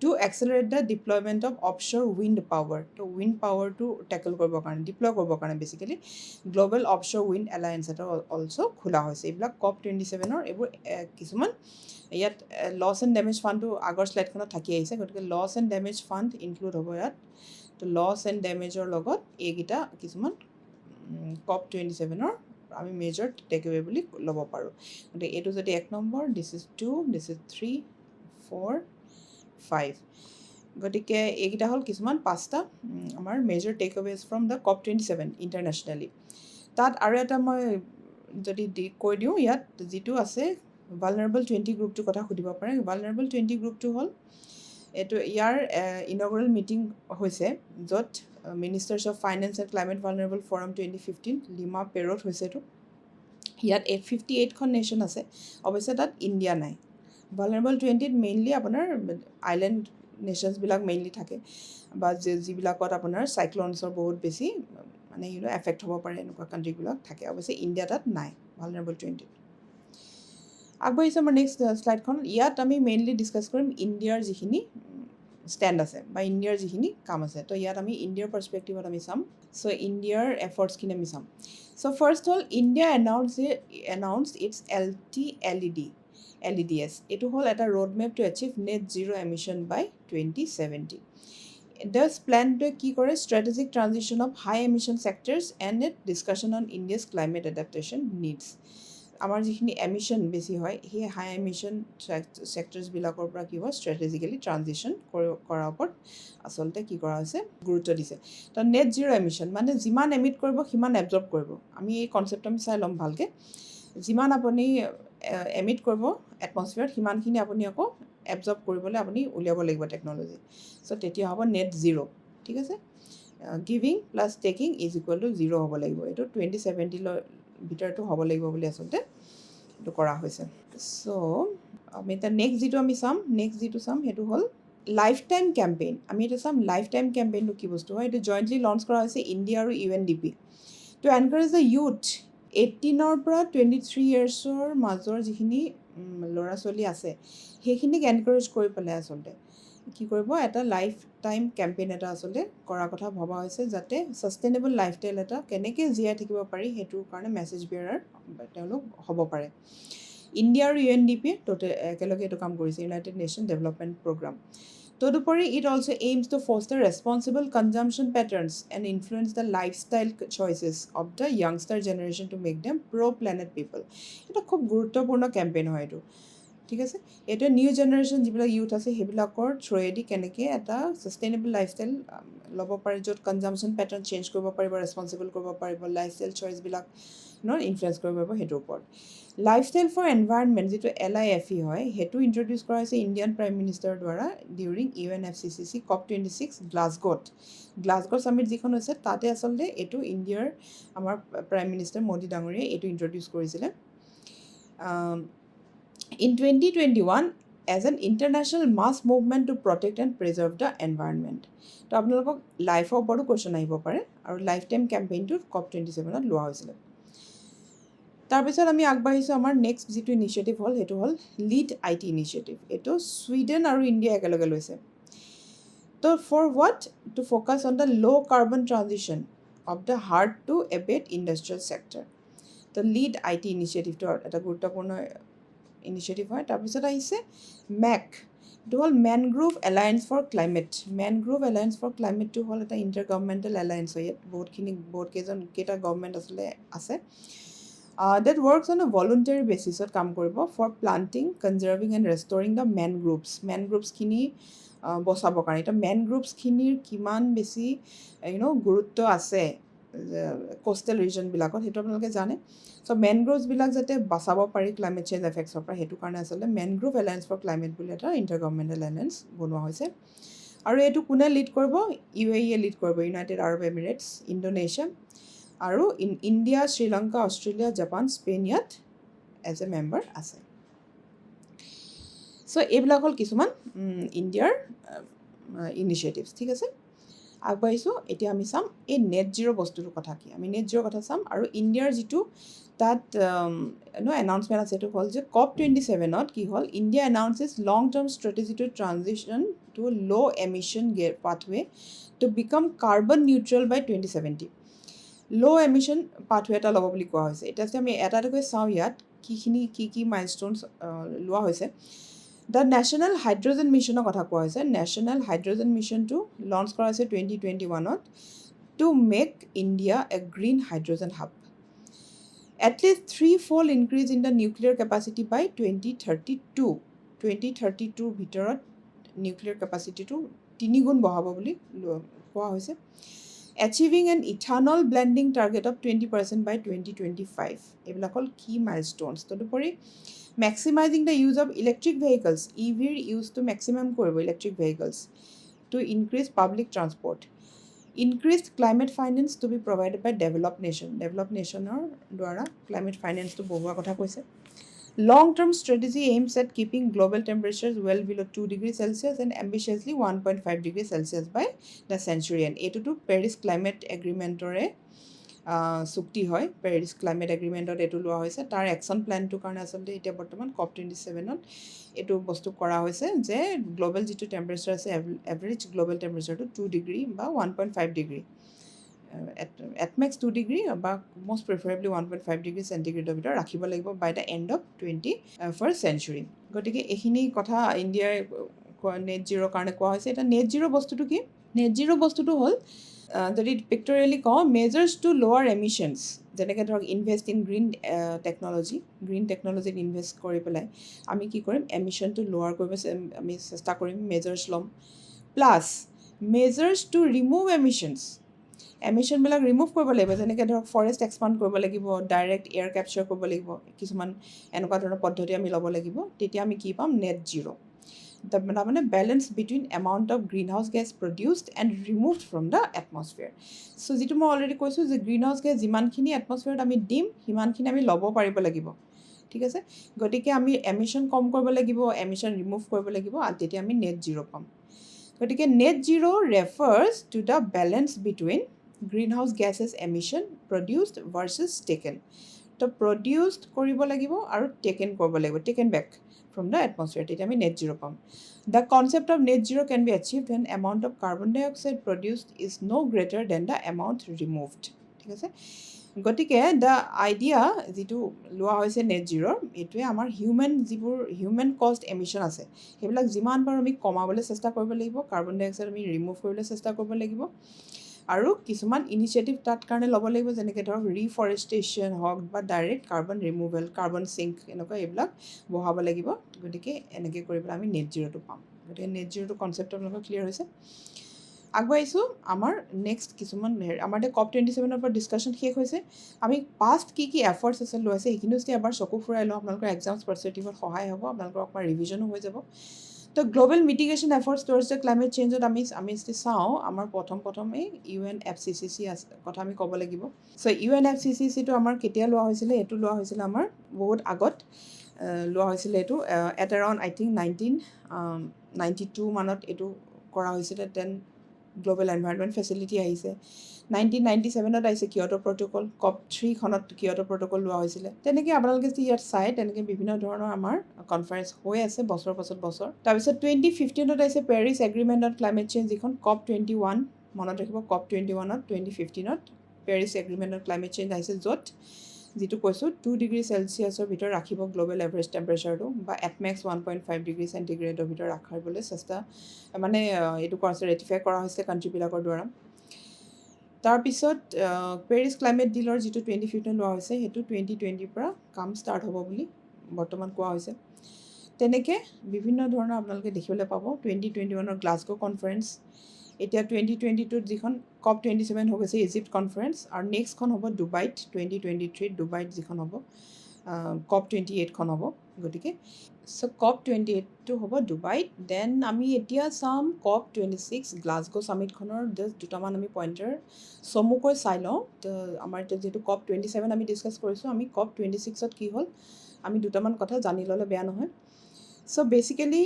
to accelerate the deployment of offshore wind power. তো উইণ্ড পাৱাৰটো টেকল কৰিবৰ কাৰণে, ডিপ্লয় কৰিবৰ কাৰণে basically global offshore wind alliance এটা অলছ' খোলা হৈছে। এইবিলাক COP27 এইবোৰ কিছুমান, ইয়াত লছ এণ্ড ডেমেজ ফাণ্ডটো আগৰ শ্লাইডখনত থাকি আহিছে, গতিকে loss and damage fund include হ'ব ইয়াত। তো লছ এণ্ড ডেমেজৰ লগত এইকেইটা কিছুমান COP27 আমি মেজৰ টেকএৱে বুলি ল'ব পাৰোঁ। গতিকে এইটো যদি 1 number, this is 2, this is 3, 4, 5। গতিকে এইকেইটা হ'ল কিছুমান 5টা আমাৰ মেজৰ টেকএৱেজ ফ্ৰম দ্য COP27 ইণ্টাৰনেশ্যনেলি। তাত আৰু এটা মই যদি কৈ দিওঁ, ইয়াত যিটো আছে ভালনাৰেবল 20 গ্ৰুপটোৰ কথা সুধিব পাৰে। ভালনাৰেবল 20 গ্ৰুপটো হ'ল, এইটো ইয়াৰ ইনগ্ৰেল মিটিং হৈছে, য'ত ministers of finance and climate vulnerable forum 2015 Lima পেৰুত হৈছে। এইটো ইয়াত 58খন নেশ্যন আছে, অৱশ্যে তাত ইণ্ডিয়া নাই। ভালনাৰেবল 20ত মেইনলি আপোনাৰ আইলেণ্ড নেশ্যনছবিলাক মেইনলি থাকে, বা যিবিলাকত আপোনাৰ চাইক্লনছৰ বহুত বেছি মানে এফেক্ট হ'ব পাৰে, এনেকুৱা কাণ্ট্ৰিবিলাক থাকে। অৱশ্যে ইণ্ডিয়া তাত নাই ভালনাৰেবল 20ত। আগবাঢ়িছোঁ আমাৰ নেক্সট শ্লাইডখন। ইয়াত আমি মেইনলি ডিছকাছ কৰিম ইণ্ডিয়াৰ যিখিনি ষ্টেণ্ড আছে বা ইণ্ডিয়াৰ যিখিনি কাম আছে। তো ইয়াত আমি ইণ্ডিয়াৰ পাৰ্চপেক্টিভত আমি চাম। চ' ইণ্ডিয়াৰ এফৰ্টছখিনি আমি চাম। চ' ফাৰ্ষ্ট হ'ল, ইণ্ডিয়া এনাউন্সড ইটছ LEDS। এইটো হ'ল এটা road map to achieve net zero' emission by 2070। This প্লেনটোৱে কি কৰে, strategic transition of high emission sectors and it discussion on India's climate adaptation needs. আমাৰ যিখিনি এমিশ্যন বেছি হয়, সেই হাই এমিশ্যন ছেক্টৰ্ছবিলাকৰ পৰা কি হয়, ষ্ট্ৰেটেজিকেলি ট্ৰানজিশ্যন কৰাৰ ওপৰত আচলতে কি কৰা হৈছে, গুৰুত্ব দিছে। তো নেট জিৰ' এমিশ্যন মানে যিমান এমিট কৰিব সিমান এবজৰ্ব কৰিব। আমি এই কনচেপ্টটো আমি চাই ল'ম ভালকৈ। যিমান আপুনি এমিট কৰিব এটমছফিয়াৰত, সিমানখিনি আপুনি আকৌ এবজৰ্ব কৰিবলৈ আপুনি উলিয়াব লাগিব টেকন'লজি। চ' তেতিয়া হ'ব নেট জিৰ'। ঠিক আছে, giving plus taking is equal to 0 হ'ব লাগিব। এইটো 2070 ভিতৰতো হ'ব লাগিব বুলি আচলতে এইটো কৰা হৈছে। চ' আমি এতিয়া নেক্সট যিটো চাম সেইটো হ'ল লাইফ টাইম কেম্পেইন। আমি এতিয়া চাম লাইফ টাইম কেম্পেইনটো কি বস্তু হয়। এইটো জইণ্টলি লঞ্চ কৰা হৈছে ইণ্ডিয়া আৰু UNDP to encourage the youth 18ৰ পৰা 23 ইয়াৰ্ছৰ মাজৰ যিখিনি ল'ৰা ছোৱালী আছে, সেইখিনিক এনকাৰেজ কৰি পেলাই আচলতে কি কৰিব, এটা লাইফ টাইম কেম্পেইন এটা আচলতে কৰাৰ কথা ভবা হৈছে, যাতে ছাষ্টেইনেবল লাইফষ্টাইল এটা কেনেকৈ জীয়াই থাকিব পাৰি সেইটোৰ কাৰণে মেছেজ বিয়াৰাৰ তেওঁলোক হ'ব পাৰে। ইণ্ডিয়া আৰু UNDP একেলগে এইটো কাম কৰিছে, ইউনাইটেড নেশ্যন ডেভেলপমেণ্ট প্ৰগ্ৰাম। তদুপৰি it also' aims to foster responsible consumption patterns and influence the lifestyle choices of the youngster generation to make them planet people. এটা খুব গুৰুত্বপূৰ্ণ কেম্পেইন হয় এইটো। ঠিক আছে, এইটোৱে নিউ জেনেৰেশ্যন যিবিলাক ইউথ আছে সেইবিলাকৰ থ্ৰুৱেদি কেনেকৈ এটা ছাষ্টেইনেবল লাইফষ্টাইল ল'ব পাৰে, য'ত কনজাম্পশ্যন পেটাৰ্ণ চেঞ্জ কৰিব পাৰিব, ৰেছপনচিবল কৰিব পাৰিব, লাইফষ্টাইল চইচবিলাক ইনফ্লুৱেঞ্চ কৰিব পাৰিব সেইটোৰ ওপৰত। লাইফষ্টাইল ফৰ এনভাইৰনমেণ্ট যিটো LIFE হয় সেইটো ইণ্ট্ৰডিউচ কৰা হৈছে ইণ্ডিয়ান প্ৰাইম মিনিষ্টাৰৰ দ্বাৰা during UNFCCC COP26 Glasgow summit যিখন হৈছে তাতে আচলতে এইটো ইণ্ডিয়াৰ আমাৰ প্ৰাইম মিনিষ্টাৰ মোদী ডাঙৰীয়াই এইটো ইণ্ট্ৰডিউচ কৰিছিলে in 2021 as an international mass movement to protect and preserve the environment তো আপোনালোকক লাইফৰ ওপৰতো কুৱেশ্যন আহিব পাৰে আৰু লাইফ টাইম কেম্পেইনটো COP27ত লোৱা হৈছিলে তাৰপিছত আমি আগবাঢ়িছোঁ আমাৰ নেক্সট যিটো ইনিচিয়েটিভ হ'ল সেইটো হ'ল লিড IT ইনিচিয়েটিভ এইটো ছুইডেন আৰু ইণ্ডিয়া একেলগে লৈছে তো for what to focus on the low' carbon transition of the hard to abate industrial sector তো লিড IT ইনিচিয়েটিভটো এটা গুৰুত্বপূৰ্ণ ইনিচিয়েটিভ হয় তাৰপিছত আহিছে মেক এইটো হ'ল mangrove alliance for climate mangrove alliance for ক্লাইমেটটো হ'ল এটা ইণ্টাৰ গভৰ্ণমেণ্টেল এলায়েন্স হয় ইয়াত কেইটা গভৰ্ণমেণ্ট আচলতে আছে that works on a voluntary basis কাম কৰিব for planting, conserving and restoring the mangroves-খিনি বচাবৰ কাৰণে এতিয়া mangroves-খিনিৰ কিমান বেছি গুৰুত্ব আছে কোষ্টেল ৰিজনবিলাকত সেইটো আপোনালোকে জানে চ' মেনগ্ৰোভছবিলাক যাতে বচাব পাৰি ক্লাইমেট চেঞ্জ এফেক্টছৰ পৰা সেইটো কাৰণে আচলতে মেনগ্ৰোভ এলায়েন্স ফৰ ক্লাইমেট বুলি এটা ইণ্টাৰ গভৰ্ণমেণ্টেল এলায়েন্স বনোৱা হৈছে আৰু এইটো কোনে লিড কৰিব UAE লিড কৰিব ইউনাইটেড আৰব এমিৰেটছ ইণ্ডোনেছিয়া আৰু India Sri Lanka Australia Japan Spain ইয়াত এজ এ মেম্বাৰ আছে চ' এইবিলাক হ'ল কিছুমান ইণ্ডিয়াৰ ইনিচিয়েটিভছ ঠিক আছে আগবাঢ়িছোঁ এতিয়া আমি চাম এই নেট জিৰ' বস্তুটোৰ কথা কি আমি নেট জিৰ' কথা চাম আৰু ইণ্ডিয়াৰ যিটো তাত এনাউন্সমেণ্ট আছে সেইটো হ'ল যে COP27ত কি হ'ল India announces long term strategy to transition to low' emission pathway to become carbon neutral by 2070 low' emission পাথৱে এটা ল'ব বুলি কোৱা হৈছে এতিয়া আমি এটা এটাকৈ চাওঁ ইয়াত কি মাইলষ্ট'নছ লোৱা হৈছে দ্য নেশ্যনেল হাইড্ৰজেন মিছনৰ কথা কোৱা হৈছে নেশ্যনেল হাইড্ৰজেন মিছনটো লঞ্চ কৰা হৈছে 2021ত to make India a green hydrogen hub at least 3-fold increase in the nuclear capacity by 2032 ভিতৰত নিউক্লিয়াৰ কেপাচিটিটো 3 গুণ বঢ়াব বুলি কোৱা হৈছে achieving an ethanol blending target of 20% by 2025 এইবিলাক হ'ল key milestones তদুপৰি maximizing the use of electric vehicles EVৰ ইউজটো maximum কৰিব electric vehicles to increase public transport increased climate finance to be provided by developed nationৰ দ্বাৰা climate finance to বঢ়োৱা কথা কৈছে long-term strategy aims at keeping global temperatures well below 2 degrees Celsius and ambitiously 1.5 degrees Celsius by the century end. এইটোতো Paris climate এগ্ৰিমেণ্টৰে চুক্তি হয় Paris climate এগ্ৰিমেণ্টত এইটো লোৱা হৈছে তাৰ একশ্যন প্লেনটোৰ কাৰণে আচলতে এতিয়া বৰ্তমান COP27ত এইটো বস্তু কৰা হৈছে যে গ্ল'বেল যিটো টেম্পাৰেচাৰ আছে এভাৰেজ গ্ল'বেল টেম্পাৰেচাৰটো 2 ডিগ্ৰী বা 1.5 ডিগ্ৰী at max 2 degree বা most preferably 1.5 degree centigrade ভিতৰত ৰাখিব লাগিব by the end of 21st century গতিকে এইখিনি কথা ইণ্ডিয়াৰ নেট জিৰ' কাৰণে কোৱা হৈছে এটা নেট জিৰ' বস্তুটো কি নেট জিৰ' বস্তুটো হ'ল যদি পিক্টৰিয়েলি কওঁ মেজাৰ্ছ টু লোৱাৰ এমিশ্যনছ যেনেকৈ ধৰক ইনভেষ্ট ইন গ্ৰীণ টেকন'লজিত ইনভেষ্ট কৰি পেলাই আমি কি কৰিম এমিশ্যনটো লোৱাৰ কৰিব আমি চেষ্টা কৰিম মেজাৰ্ছ ল'ম প্লাছ মেজাৰ্ছ টু ৰিমুভ এমিশ্যনবিলাক ৰিমুভ কৰিব লাগিব যেনেকৈ ধৰক ফৰেষ্ট এক্সপাণ্ড কৰিব লাগিব ডাইৰেক্ট এয়াৰ কেপচাৰ কৰিব লাগিব কিছুমান এনেকুৱা ধৰণৰ পদ্ধতি আমি ল'ব লাগিব তেতিয়া আমি কি পাম নেট জিৰ' তাৰমানে balance between amount of green house gas produced and removed from the atmosphere so' যিটো মই অলৰেডি কৈছোঁ যে গ্ৰীণ হাউচ গেছ যিমানখিনি এটমছফিয়াৰত আমি দিম সিমানখিনি আমি ল'ব পাৰিব লাগিব ঠিক আছে গতিকে আমি এমিশ্যন কম কৰিব লাগিব এমিশ্যন ৰিমুভ কৰিব লাগিব আৰু তেতিয়া আমি নেট জিৰ' পাম গতিকে net zero' refers to the balance between greenhouse gases emission produced versus taken তো produced কৰিব লাগিব আৰু taken back from the atmosphere তেতিয়া আমি net zero পাম the concept of net zero can be achieved when amount of carbon dioxide produced is no greater than the amount removed ঠিক আছে গতিকে the idea যিটো লোৱা হৈছে net zero এইটোৱে আমাৰ যিবোৰ হিউমেন কষ্ট এমিশ্যন আছে সেইবিলাক যিমান পাৰোঁ আমি কমাবলৈ চেষ্টা কৰিব লাগিব কাৰ্বন ডাই অক্সাইড আমি ৰিমুভ কৰিবলৈ চেষ্টা কৰিব লাগিব আৰু কিছুমান ইনিচিয়েটিভ তাত কাৰণে ল'ব লাগিব যেনেকৈ ধৰক ৰিফৰেষ্টেশ্যন হওক বা direct carbon removal carbon sink এনেকুৱা এইবিলাক বঢ়াব লাগিব গতিকে এনেকৈ কৰি পেলাই আমি নেট জিৰ'টো পাম গতিকে নেট জিৰ'টো কনচেপ্ট আপোনালোকৰ ক্লিয়াৰ হৈছে আগবাঢ়িছোঁ আমাৰ নেক্সট কিছুমান আমাৰ COP27 পৰা ডিছকাশ্যন শেষ হৈছে আমি পাষ্ট কি এফৰ্টছ আছে লৈ আছে সেইখিনিও যদি এবাৰ চকু ফুৰাই লওঁ আপোনালোকৰ এক্সামছ পাৰ্চপেক্টিভত সহায় হ'ব আপোনালোকৰ অকণমান ৰিভিজনো হৈ যাব তো global mitigation efforts towards the climate চেঞ্জত আমি যদি চাওঁ আমাৰ প্ৰথমেই UNFCCC কথা আমি ক'ব লাগিব চ' UNFCCCটো আমাৰ কেতিয়া লোৱা হৈছিলে এইটো লোৱা হৈছিলে আমাৰ বহুত আগত লোৱা হৈছিলে এইটো এট এৰাউণ্ড আই থিংক 1992 মানত এইটো কৰা হৈছিলে দেন গ্ল'বেল এনভাইৰনমেণ্ট ফেচিলিটি আহিছে 1997ত আহিছে কিয়টো প্ৰট'কল COP3 খনত কিয়টো প্ৰট'কল লোৱা হৈছিলে তেনেকৈ আপোনালোকে যদি ইয়াত চাই তেনেকৈ বিভিন্ন ধৰণৰ আমাৰ কনফাৰেঞ্চ হৈ আছে বছৰ পাছত বছৰ তাৰপিছত 2015ত আহিছে Paris agreement on climate change যিখন COP21 মনত ৰাখিব COP21ত 2015ত Paris agreement on climate change আহিছে য'ত যিটো কৈছোঁ 2 ডিগ্ৰী চেলচিয়াছৰ ভিতৰত ৰাখিব গ্ল'বেল এভাৰেজ টেম্পাৰেচাৰটো বা এটমেক্স 1.5 ডিগ্ৰী চেণ্টিগ্ৰেডৰ ভিতৰত ৰাখিবলৈ চেষ্টা মানে এইটো ৰেটিফাই কৰা হৈছে কাণ্ট্ৰিবিলাকৰ দ্বাৰা তাৰপিছত পেৰিছ ক্লাইমেট ডিলৰ যিটো 2015 লোৱা হৈছে সেইটো 2020ৰ পৰা কাম ষ্টাৰ্ট হ'ব বুলি বৰ্তমান কোৱা হৈছে তেনেকৈ বিভিন্ন ধৰণৰ আপোনালোকে দেখিবলৈ পাব 2021ৰ গ্লাছগো কনফাৰেঞ্চ এতিয়া 2022ত যিখন COP27 হৈ গৈছে ইজিপ্ট কনফাৰেঞ্চ আৰু নেক্সটখন হ'ব ডুবাইত 2023 ডুবাইত যিখন হ'ব COP28খন হ'ব গতিকে চ' COP28টো হ'ব ডুবাইত দেন আমি এতিয়া চাম COP26 গ্লাছগো ছামিটখনৰ জাষ্ট দুটামান আমি পইণ্টাৰ চমুকৈ চাই লওঁ আমাৰ এতিয়া যিহেতু COP27 আমি ডিছকাছ কৰিছোঁ আমি COP26ত কি হ'ল আমি দুটামান কথা জানি ল'লে বেয়া নহয় চ' বেচিকেলি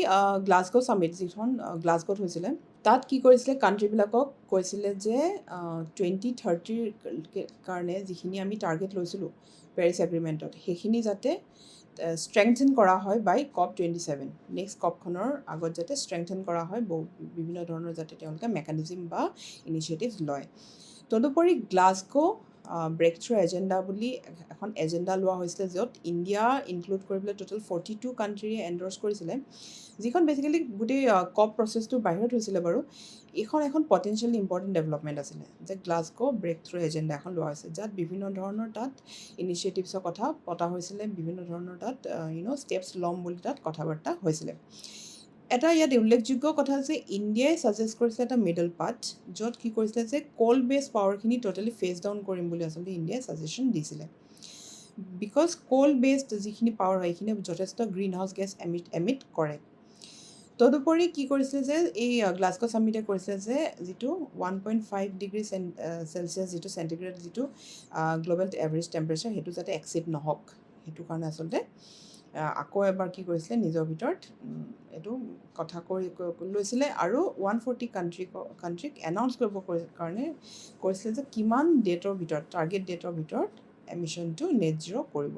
গ্লাছগো ছামিট যিখন গ্লাছগোত হৈছিলে তাত কি কৰিছিলে কাণ্ট্ৰিবিলাকক কৈছিলে যে 2030ৰ কাৰণে যিখিনি আমি টাৰ্গেট লৈছিলোঁ পেৰিছ এগ্ৰিমেণ্টত সেইখিনি যাতে ষ্ট্ৰেংথেন কৰা হয় বাই COP27 নেক্সট COPখনৰ আগত যাতে ষ্ট্ৰেংথেন কৰা হয় বিভিন্ন ধৰণৰ যাতে তেওঁলোকে মেকানিজিম বা ইনিচিয়েটিভছ লয় তদুপৰি গ্লাছগো ব্ৰেক থ্ৰু এজেণ্ডা বুলি এখন এজেণ্ডা লোৱা হৈছিলে য'ত ইণ্ডিয়া ইনক্লুড কৰিবলৈ টোটেল 42 কাণ্ট্ৰিয়ে এণ্ডৰ্ছ কৰিছিলে যিখন বেচিকেলি গোটেই COP প্ৰচেছটোৰ বাহিৰত হৈছিলে বাৰু এইখন এখন পটেঞ্চিয়েলি ইম্পৰ্টেণ্ট ডেভেলপমেণ্ট আছিলে যে গ্লাছগো ব্ৰেক থ্ৰু এজেণ্ডা এখন লোৱা হৈছে যাত বিভিন্ন ধৰণৰ তাত ইনিচিয়েটিভছৰ কথা পতা হৈছিলে বিভিন্ন ধৰণৰ তাত ষ্টেপছ ল'ম বুলি তাত কথা বাৰ্তা হৈছিলে এটা ইয়াত উল্লেখযোগ্য কথা যে ইণ্ডিয়াই ছাজেষ্ট কৰিছিলে এটা মিডল পাথ য'ত কি কৰিছিলে যে কোল বেছ পাৱাৰখিনি টোটেলি ফেচ ডাউন কৰিম বুলি আচলতে ইণ্ডিয়াই ছাজেশ্যন দিছিলে বিকজ কোল বেছড যিখিনি পাৱাৰ হয় সেইখিনি যথেষ্ট গ্ৰীণ হাউচ গেছ এমিট কৰে তদুপৰি কি কৰিছিলে যে এই গ্লাছগো ছামিটে কৰিছিলে যে যিটো 1.5 ডিগ্ৰী চেলচিয়াছ যিটো চেণ্টিগ্ৰেড যিটো গ্ল'বেল এভাৰেজ টেম্পাৰেচাৰ সেইটো যাতে এক্সিড নহওক সেইটো কাৰণে আচলতে আকৌ এবাৰ কি কৰিছিলে নিজৰ ভিতৰত এইটো কথা লৈছিলে আৰু 140 কাণ্ট্ৰিক এনাউন্স কৰিব কাৰণে কৈছিলে যে কিমান ডেটৰ ভিতৰত টাৰ্গেট ডেটৰ ভিতৰত এমিশ্যনটো নেট জিৰ' কৰিব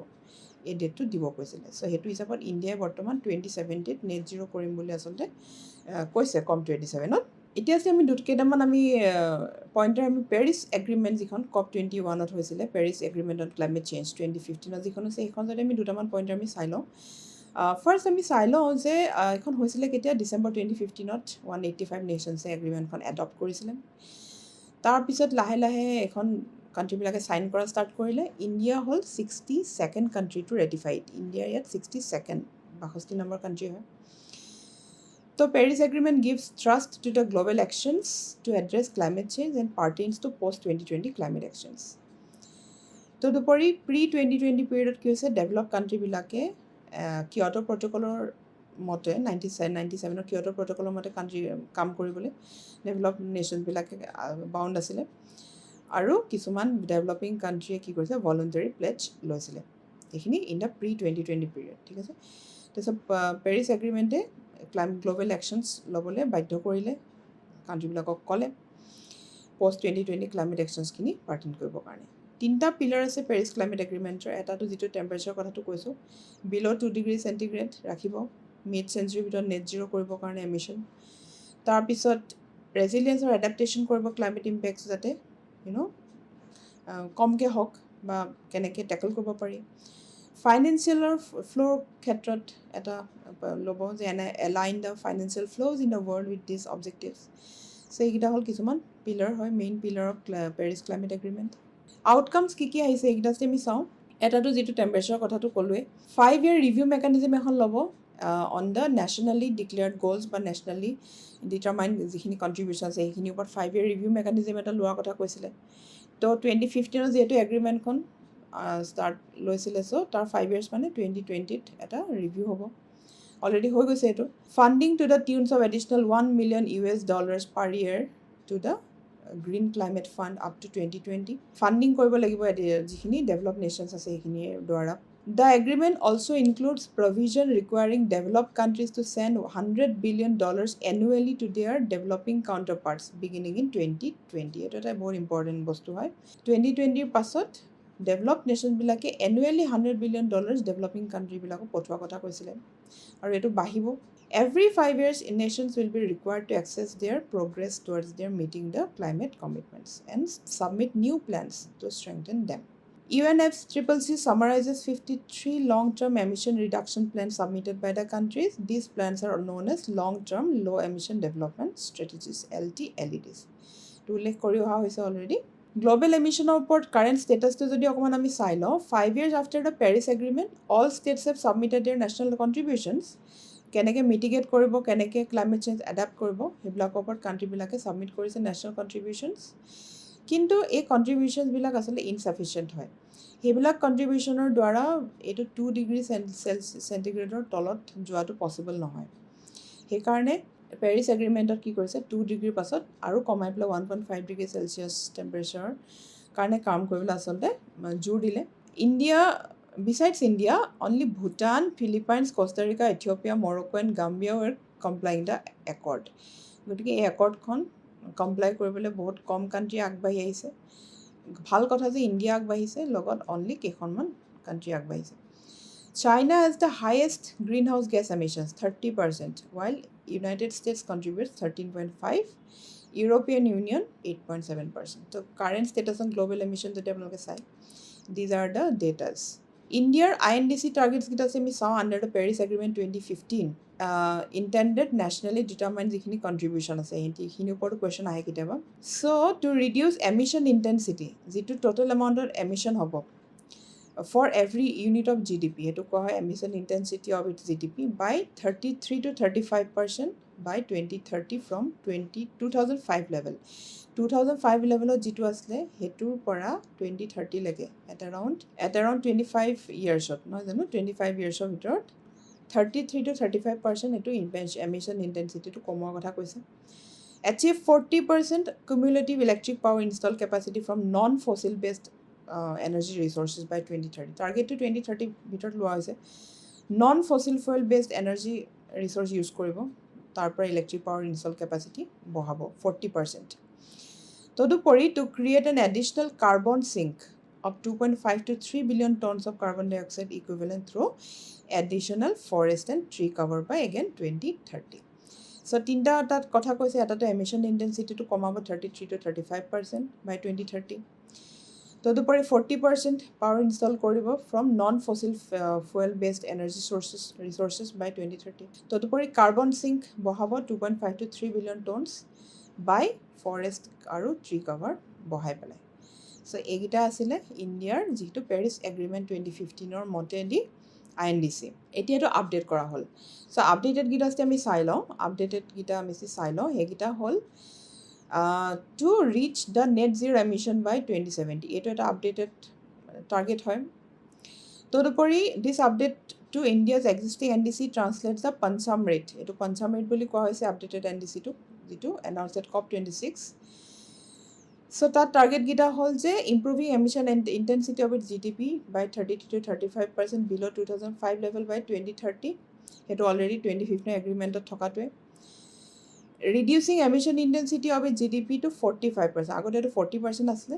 এই ডেটটো দিব কৈছিলে চ' সেইটো হিচাপত ইণ্ডিয়াই বৰ্তমান 2070ত নেট জিৰ' কৰিম বুলি আচলতে কৈছে COP27ত এতিয়া যে আমি কেইটামান আমি পইণ্টাৰ আমি পেৰিছ এগ্ৰিমেণ্ট যিখন COP21ত হৈছিলে Paris agreement on climate change 2015ত যিখন হৈছে সেইখন যদি আমি দুটামান পইণ্টাৰ আমি চাই লওঁ ফাৰ্ষ্ট আমি চাই লওঁ যে এইখন হৈছিলে কেতিয়া ডিচেম্বৰ 2015ত 185 নেশ্যনছে এগ্ৰিমেণ্টখন এডপ্ট কৰিছিলে তাৰপিছত লাহে লাহে এখন কাণ্ট্ৰিবিলাকে চাইন কৰা ষ্টাৰ্ট কৰিলে ইণ্ডিয়া হ'ল 62nd কাণ্ট্ৰি টু ৰেটিফাইড ইণ্ডিয়া ইয়াত 62nd 62 নম্বৰ কাণ্ট্ৰি হয় তো Paris agreement gives trust to the global actions to address climate change and pertains to post 2020 climate actions তদুপৰি প্ৰি 2020 পিৰিয়ডত কি হৈছে ডেভেলপ কাণ্ট্ৰিবিলাকে কিয়টো প্ৰট'কলৰ মতে 97ৰ কিয়টো প্ৰট'কলৰ মতে কাম কৰিবলৈ ডেভেলপ নেশ্যনছবিলাকে বাউণ্ড আছিলে আৰু কিছুমান ডেভেলপিং কাণ্ট্ৰিয়ে কি কৰিছে ভলণ্টাৰী প্লেজ লৈছিলে এইখিনি ইন দ্য প্ৰি 2020 পিৰিয়ড ঠিক আছে তাৰপিছত পেৰিছ এগ্ৰিমেণ্টে গ্ল'বেল একশ্যনছ ল'বলৈ বাধ্য কৰিলে কাণ্ট্ৰিবিলাকক ক'লে পষ্ট 2020 ক্লাইমেট একশ্যনছখিনি পাৰ্টেইন কৰিবৰ কাৰণে তিনিটা পিলাৰ আছে পেৰিছ ক্লাইমেট এগ্ৰিমেণ্টৰ এটাটো যিটো টেম্পাৰেচাৰ কথাটো কৈছোঁ বিল' 2 ডিগ্ৰী চেণ্টিগ্ৰেড ৰাখিব মিড চেঞ্চুৰীৰ ভিতৰত নেট জিৰ' কৰিবৰ কাৰণে এমিশ্যন তাৰপিছত ৰেজিলিয়েঞ্চ আৰু এডাপ্টেশ্যন কৰিব ক্লাইমেট ইম্পেক্টছ যাতে কমকৈ হওক বা কেনেকৈ টেকল কৰিব পাৰি ফাইনেন্সিয়েলৰ ফ্ল'ৰ ক্ষেত্ৰত এটা ল'ব যে align the financial flows in the world with this objectives so' এইকেইটা হ'ল কিছুমান পিলাৰ হয় main pillar of Paris climate agreement outcomes কি আহিছে এইকেইটা যদি আমি চাওঁ এটাটো যিটো টেম্পাৰেচাৰৰ কথাটো ক'লোৱে 5 year ৰিভিউ মেকানিজিম এখন ল'ব on the nationally declared goals বা nationally determined যিখিনি কণ্ট্ৰিবিউশ্যন আছে সেইখিনিৰ ওপৰত 5 year ৰিভিউ মেকানিজম এটা লোৱাৰ কথা কৈছিলে তো 2015 যিহেতু এগ্ৰিমেণ্টখন ষ্টাৰ্ট লৈছিলে চ' তাৰ 5 years মানে 2020ত এটা ৰিভিউ হ'ব অলৰেডি হৈ গৈছে এইটো funding to the tunes of additional $1 million per year to the green climate fund up to 2020 funding কৰিব লাগিব যিখিনি ডেভেলপ নেশ্যনছ আছে সেইখিনিৰ দ্বাৰা The agreement also includes provision requiring developed countries to send $100 billion annually to their developing counterparts beginning in 2020. It is a very important bostu hai. 2020 pasot developed nations bilake annually $100 billion developing country bilako potwa kotha koisile. Aru etu bahibo. Every 5 years, nations will be required to assess their progress towards their meeting the climate commitments and submit new plans to strengthen them. UNFCCC summarizes 53 long-term emission reduction plans submitted by the countries. These plans are known as long-term low-emission development strategies, LTLEDs. To ullekh kori oha hoise already. Global emission report current status to jodi okoman ami sai lo 5 years after the Paris Agreement, all states have submitted their national contributions. Keneke mitigate koribo, keneke climate change adapt koribo, hebilakor opor country bilake submit korise national contributions. কিন্তু এই কণ্ট্ৰিবিউশ্যনছবিলাক আচলতে ইনচাফিচিয়েণ্ট হয় সেইবিলাক কণ্ট্ৰিবিউশ্যনৰ দ্বাৰা এইটো 2 degree চেণ্টিগ্ৰেডৰ তলত যোৱাটো possible নহয় সেইকাৰণে পেৰিছ এগ্ৰিমেণ্টত কি কৰিছে 2 ডিগ্ৰীৰ পাছত আৰু কমাই পেলাই 1.5 ডিগ্ৰী চেলচিয়াছ টেম্পাৰেচাৰৰ কাৰণে কাম কৰিবলৈ আচলতে জোৰ দিলে India besides India, only Bhutan, Philippines, Costa Rica, Ethiopia, Morocco and Gambia were complying the accord. গতিকে এই একৰ্ডখন কমপ্লাই কৰিবলৈ বহুত কম কাণ্ট্ৰি আগবাঢ়ি আহিছে ভাল কথা যে ইণ্ডিয়া আগবাঢ়িছে লগত অনলি কেইখনমান কাণ্ট্ৰি আগবাঢ়িছে China has the highest greenhouse gas emissions 30% while United States contributes 13.5 European Union 8.7% so current status on global emissions যদি আপোনালোকে চাই these are the datas India's INDC targets kita se mi saw under the Paris Agreement 2015 intended nationally determined jikhini contribution ase hini upor question ahe kitaba so to reduce emission intensity jitu total amount of emission hobo for every unit of GDP etu ko hoy emission intensity of its GDP by 33 to 35% by 2030 from 2005 level 2005 levelot jitu asle hetur pora 2030 lege at around 25 years of no jano 25 years of bitor 33 to 35% etu emission intensity to komwa kotha koise achieve 40% cumulative electric power install capacity from non fossil based energy resources by 2030 target to 2030 bitor loa hoise non fossil fuel based energy resource use koribo tarpor electric power install capacity bohabo 40% তদুপৰি to create an additional carbon sink of 2.5 to 3 billion tons of carbon dioxide equivalent through additional forest and tree cover by again 2030 so tinta tat kotha koise eta to emission intensity to komabo 33 to 35% by 2030 তদুপৰি 40% power install koribo from non fossil fuel based energy resources by 2030 তদুপৰি carbon sink bohabo 2.5 to 3 billion tons by forest আৰু tree cover বহাই পেলাই so এগিটা আছিল ইণ্ডিয়াৰ যেটো Paris agreement 2015 ৰ মতে দি INDC এতিয়াটো আপডেট কৰা হল so আপডেটেড গিটা আছে আমি চাই লওঁ আপডেটেড গিটা আমি চাই লওঁ হেগিটা হল to reach the net zero emission by 2070 এটো এটা আপডেটেড টার্গেট হয় তদুপৰি this update to India's existing NDC translates the Pancham rate এটো Pancham rate বুলি কোৱা হৈছে আপডেটেড NDC টো যেটো announced at COP26 so that target gita hol je improving emission and intensity of its GDP by 30 to 35% below 2005 level by 2030 heto already 2015 agreement ot thoka toy reducing emission intensity of its GDP to 45% agote to 40% asle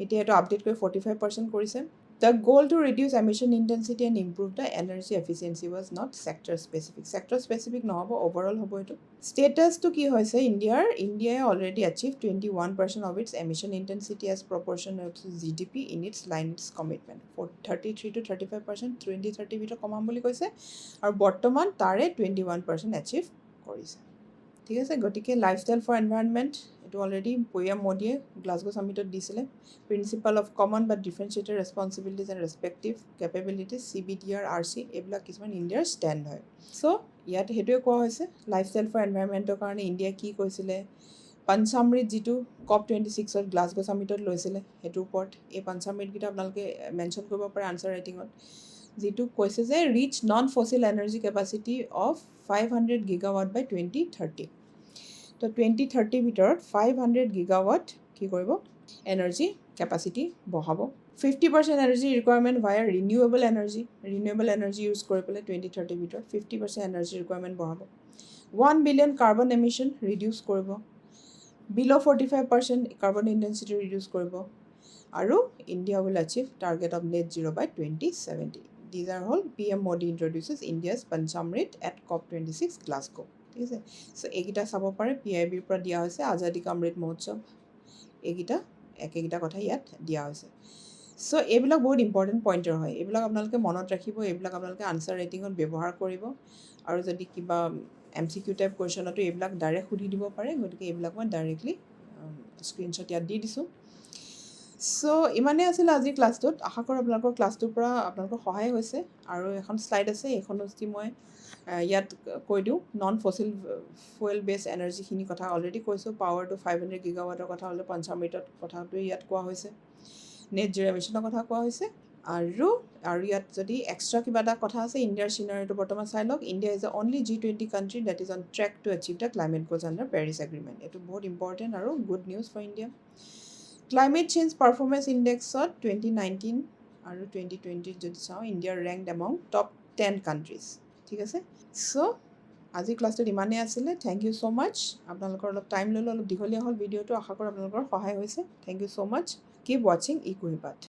etia eto update koi 45% korise The goal to reduce emission intensity and improve the energy efficiency was not sector specific. Sector specific no hobo overall hobo eto. Status to ki hoise India already achieved 21% of its emission intensity as proportional to GDP in its commitment. For 33 to 35% 2030 bitor komam boli koise aru bortoman tare 21% achieve korise. ঠিক আছে গটিকে lifestyle for environment এইটো already PM মোদীয়ে Glasgow ছামিটত দিছিলে principle of common but differentiated responsibilities and respective capabilities CBDR RC এইবিলাক কিছুমান ইণ্ডিয়াৰ ষ্টেণ্ড হয় চ' ইয়াত সেইটোৱে কোৱা হৈছে লাইফষ্টাইল ফৰ এনভাইৰনমেণ্টৰ কাৰণে ইণ্ডিয়াই কি কৈছিলে পঞ্চামৃত যিটো COP26ত গ্লাছগো ছামিটত লৈছিলে সেইটোৰ ওপৰত এই পঞ্চামৃতকেইটা আপোনালোকে মেনশ্যন কৰিব পাৰে আনচাৰ ৰাইটিঙত যিটো কৈছে যে reach non fossil energy capacity of 500 গিগাৱাট বাই 2030 তো 2030 ভিতৰত 500 গিগাৱাট কি কৰিব এনাৰ্জি কেপাচিটি বঢ়াব 50% energy requirement via renewable energy use কৰি পেলাই 2030 ভিতৰত 50% এনাৰ্জি ৰিকুৱাৰমেণ্ট বঢ়াব 1 বিলিয়ন কাৰ্বন এমিশ্যন ৰিডিউচ কৰিব বিল' 45% কাৰ্বন ইণ্টেনচিটি ৰিডিউচ কৰিব আৰু India will achieve target of net zero by 2070 These are all PM Modi introduces India's Panchamrit at COP26 Glasgow. ঠিক আছে so এইকেইটা চাব পাৰে PIBৰ পৰা দিয়া হৈছে আজাদী কা অমৃত মহোৎসৱ এইকেইটা একেইকেইটা কথা ইয়াত দিয়া হৈছে সো এইবিলাক বহুত ইম্পৰ্টেণ্ট পইণ্টাৰ হয় এইবিলাক আপোনালোকে মনত ৰাখিব এইবিলাক আপোনালোকে আনচাৰ ৰাইটিঙত ব্যৱহাৰ কৰিব আৰু যদি কিবা MCQ টাইপ কুৱেশ্যনতো এইবিলাক ডাইৰেক্ট সুধি দিব পাৰে গতিকে এইবিলাক মই ডাইৰেক্টলি স্ক্ৰীনশ্বট ইয়াত দি দিছোঁ সো ইমানেই আছিল আজিৰ ক্লাছটোত আশা কৰোঁ আপোনালোকৰ ক্লাছটোৰ পৰা আপোনালোকৰ সহায় হৈছে আৰু এখন শ্লাইড আছে এইখনো যদি মই ইয়াত কৈ দিওঁ নন ফচিল ফুৱেল বেছ এনাৰ্জিখিনি কথা অলৰেডি কৈছোঁ পাৱাৰটো 500 গিগাৱাটৰ কথা হ'লে পঞ্চামৃতত কথাটোৱে ইয়াত কোৱা হৈছে নেট জিৰ' এমিশ্যনৰ কথা কোৱা হৈছে আৰু ইয়াত যদি এক্সট্ৰা কিবা এটা কথা আছে ইণ্ডিয়াৰ চিনাৰীটো বৰ্তমান চাই লওক India is the only G20 country that is on track to achieve the climate goals under Paris agreement এইটো বহুত ইম্পৰ্টেণ্ট আৰু good news for India climate change performance ইণ্ডেক্সত 2019 আৰু 2020 যদি চাওঁ ইণ্ডিয়াৰ ৰেংকড এমং টপ 10 কাণ্ট্ৰিজ ঠিক আছে সো আজি ক্লাছটোত ইমানেই আছিলে থেংক ইউ ছ' মাছ আপোনালোকৰ অলপ টাইম ল'লোঁ অলপ দীঘলীয়া হ'ল ভিডিঅ'টো আশা কৰোঁ আপোনালোকৰ সহায় হৈছে thank you so' much keep ৱাচিং eKuhipath